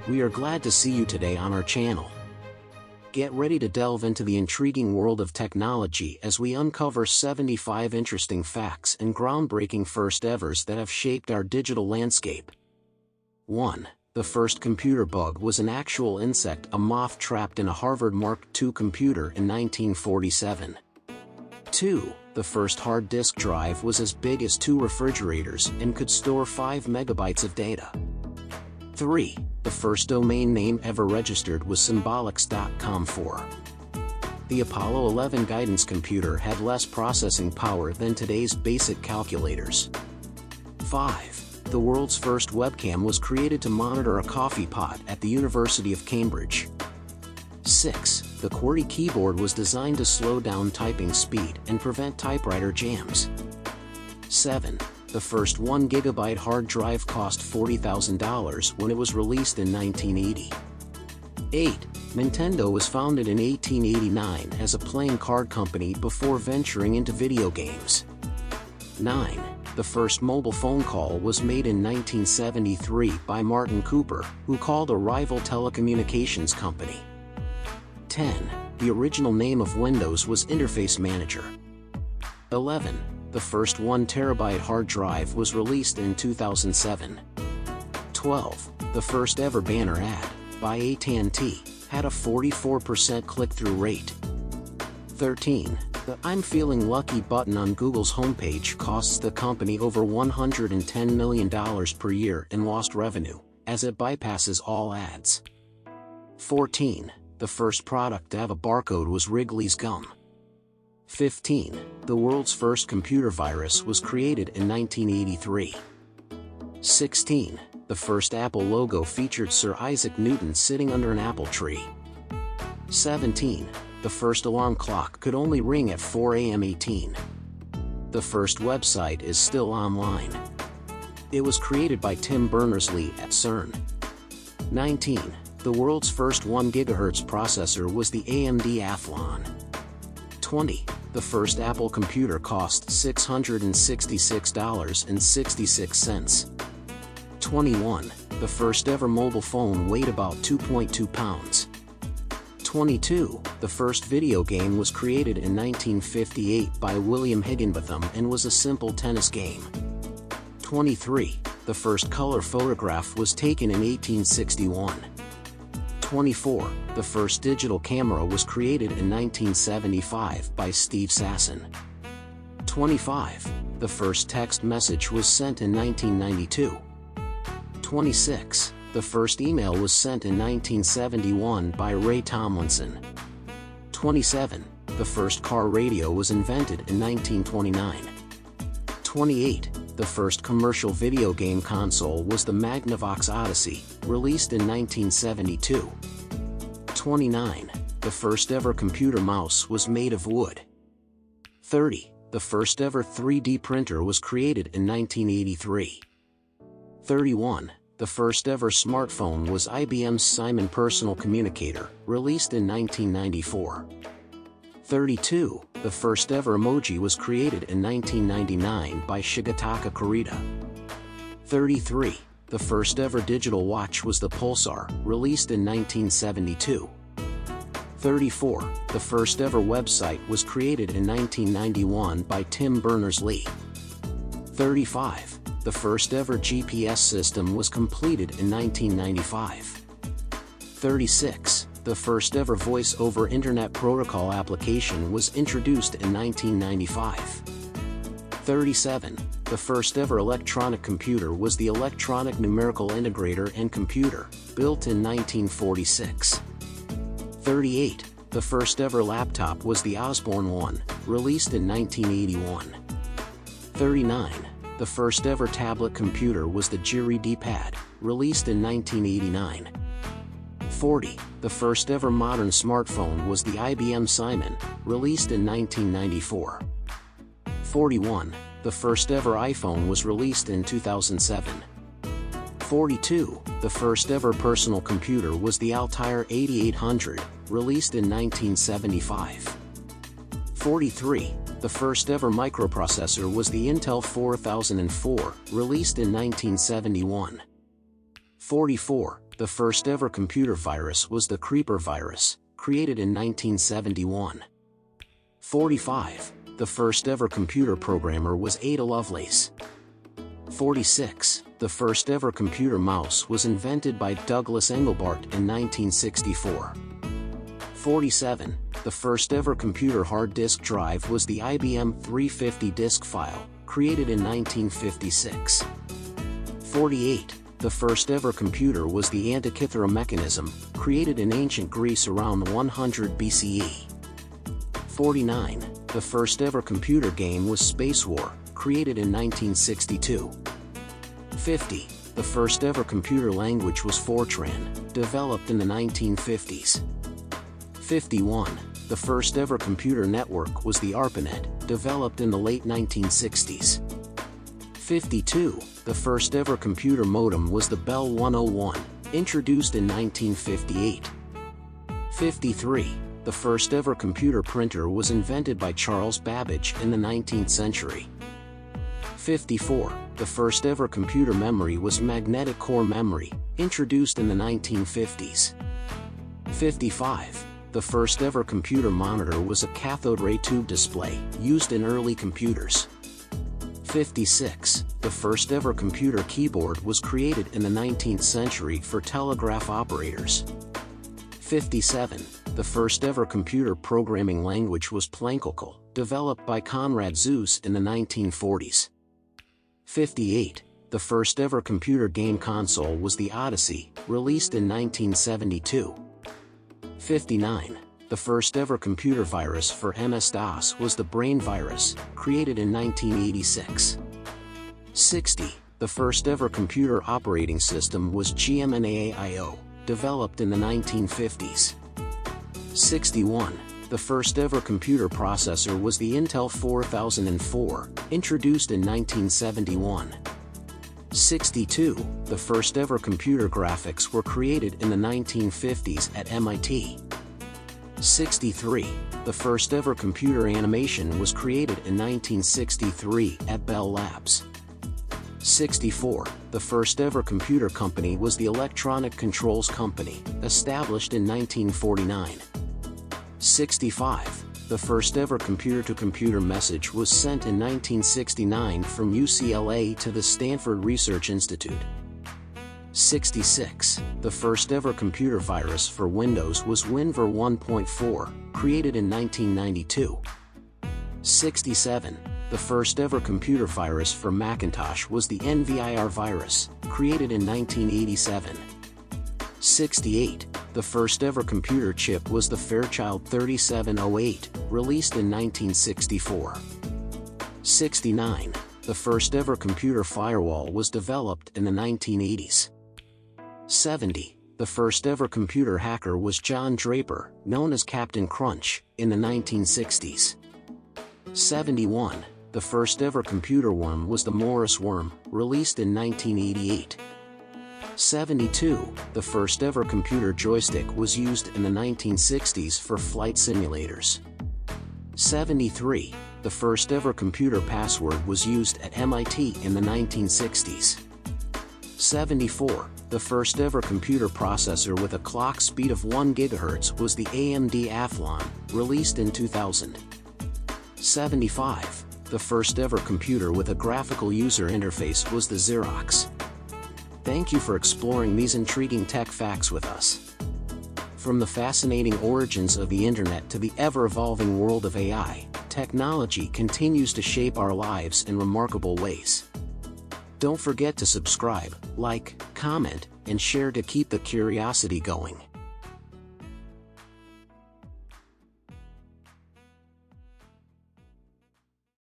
We are glad to see you today on our channel. Get ready to delve into the intriguing world of technology as we uncover 75 interesting facts and groundbreaking first-evers that have shaped our digital landscape. 1. The first computer bug was an actual insect, a moth trapped in a Harvard Mark II computer in 1947. 2. The first hard disk drive was as big as 2 refrigerators and could store 5 megabytes of data. 3. The first domain name ever registered was symbolics.com. 4. The Apollo 11 guidance computer had less processing power than today's basic calculators. 5. The world's first webcam was created to monitor a coffee pot at the University of Cambridge. 6. The QWERTY keyboard was designed to slow down typing speed and prevent typewriter jams. 7. The first 1 GB hard drive cost $40,000 when it was released in 1980. 8. Nintendo was founded in 1889 as a playing card company before venturing into video games. 9. The first mobile phone call was made in 1973 by Martin Cooper, who called a rival telecommunications company. 10. The original name of Windows was Interface Manager. 11. The first 1 terabyte hard drive was released in 2007. 12. The first ever banner ad, by AT&T, had a 44% click-through rate. 13. The "I'm feeling lucky" button on Google's homepage costs the company over $110 million per year in lost revenue, as it bypasses all ads. 14. The first product to have a barcode was Wrigley's gum. 15. The world's first computer virus was created in 1983. 16. The first Apple logo featured Sir Isaac Newton sitting under an apple tree. 17. The first alarm clock could only ring at 4 a.m. 18. The first website is still online. It was created by Tim Berners-Lee at CERN. 19. The world's first 1 GHz processor was the AMD Athlon. 20. The first Apple computer cost $666.66. 21. The first ever mobile phone weighed about 2.2 pounds. 22. The first video game was created in 1958 by William Higginbotham and was a simple tennis game. 23. The first color photograph was taken in 1861. 24. The first digital camera was created in 1975 by Steve Sasson. 25. The first text message was sent in 1992. 26. The first email was sent in 1971 by Ray Tomlinson. 27. The first car radio was invented in 1929. 28. The first commercial video game console was the Magnavox Odyssey, released in 1972. 29. The first ever computer mouse was made of wood. 30. The first ever 3D printer was created in 1983. 31. The first ever smartphone was IBM's Simon Personal Communicator, released in 1994. 32. The first ever emoji was created in 1999 by Shigetaka Kurita. 33. The first ever digital watch was the Pulsar, released in 1972. 34. The first ever website was created in 1991 by Tim Berners-Lee. 35. The first ever GPS system was completed in 1995. 36. The first ever voice-over Internet Protocol application was introduced in 1995. 37. The first ever electronic computer was the Electronic Numerical Integrator and Computer, built in 1946. 38. The first ever laptop was the Osborne 1, released in 1981. 39. The first ever tablet computer was the Jiri D-Pad, released in 1989. 40. The first ever modern smartphone was the IBM Simon, released in 1994. 41. The first ever iPhone was released in 2007. 42. The first ever personal computer was the Altair 8800, released in 1975. 43. The first ever microprocessor was the Intel 4004, released in 1971. 44. the first ever computer virus was the creeper virus, created in 1971. 45. The first ever computer programmer was Ada Lovelace. 46. The first ever computer mouse was invented by Douglas Engelbart in 1964. 47. The first ever computer hard disk drive was the IBM 350 disk file, created in 1956. 48. The first ever computer was the Antikythera mechanism, created in ancient Greece around 100 BCE. 49. The first ever computer game was Space War, created in 1962. 50. The first ever computer language was Fortran, developed in the 1950s. 51. The first ever computer network was the ARPANET, developed in the late 1960s. 52. The first ever computer modem was the Bell 101, introduced in 1958. 53. The first ever computer printer was invented by Charles Babbage in the 19th century. 54. The first ever computer memory was magnetic core memory, introduced in the 1950s. 55. The first ever computer monitor was a cathode ray tube display, used in early computers. 56. The first ever computer keyboard was created in the 19th century for telegraph operators. 57. The first ever computer programming language was Planckle, developed by Konrad Zuse in the 1940s. 58. The first ever computer game console was the Odyssey, released in 1972. 59. The first ever computer virus for MS-DOS was the Brain virus, created in 1986. 60. The first ever computer operating system was GMNAIO, developed in the 1950s. 61. The first ever computer processor was the Intel 4004, introduced in 1971. 62. The first ever computer graphics were created in the 1950s at MIT. 63. The first ever computer animation was created in 1963 at Bell Labs. 64. The first ever computer company was the Electronic Controls Company, established in 1949. 65. The first ever computer-to-computer message was sent in 1969 from UCLA to the Stanford Research Institute. 66. The first ever computer virus for Windows was WinVer 1.4, created in 1992. 67. The first ever computer virus for Macintosh was the NVIR virus, created in 1987. 68. The first ever computer chip was the Fairchild 3708, released in 1964. 69. The first ever computer firewall was developed in the 1980s. 70. The first ever computer hacker was John Draper, known as Captain Crunch, in the 1960s. 71. The first ever computer worm was the Morris worm, released in 1988. 72. The first ever computer joystick was used in the 1960s for flight simulators. 73. The first ever computer password was used at MIT in the 1960s. 74. The first ever computer processor with a clock speed of 1 GHz was the AMD Athlon, released in 2000. 75. The first ever computer with a graphical user interface was the Xerox. Thank you for exploring these intriguing tech facts with us. From the fascinating origins of the internet to the ever-evolving world of AI, technology continues to shape our lives in remarkable ways. Don't forget to subscribe, like, comment, and share to keep the curiosity going.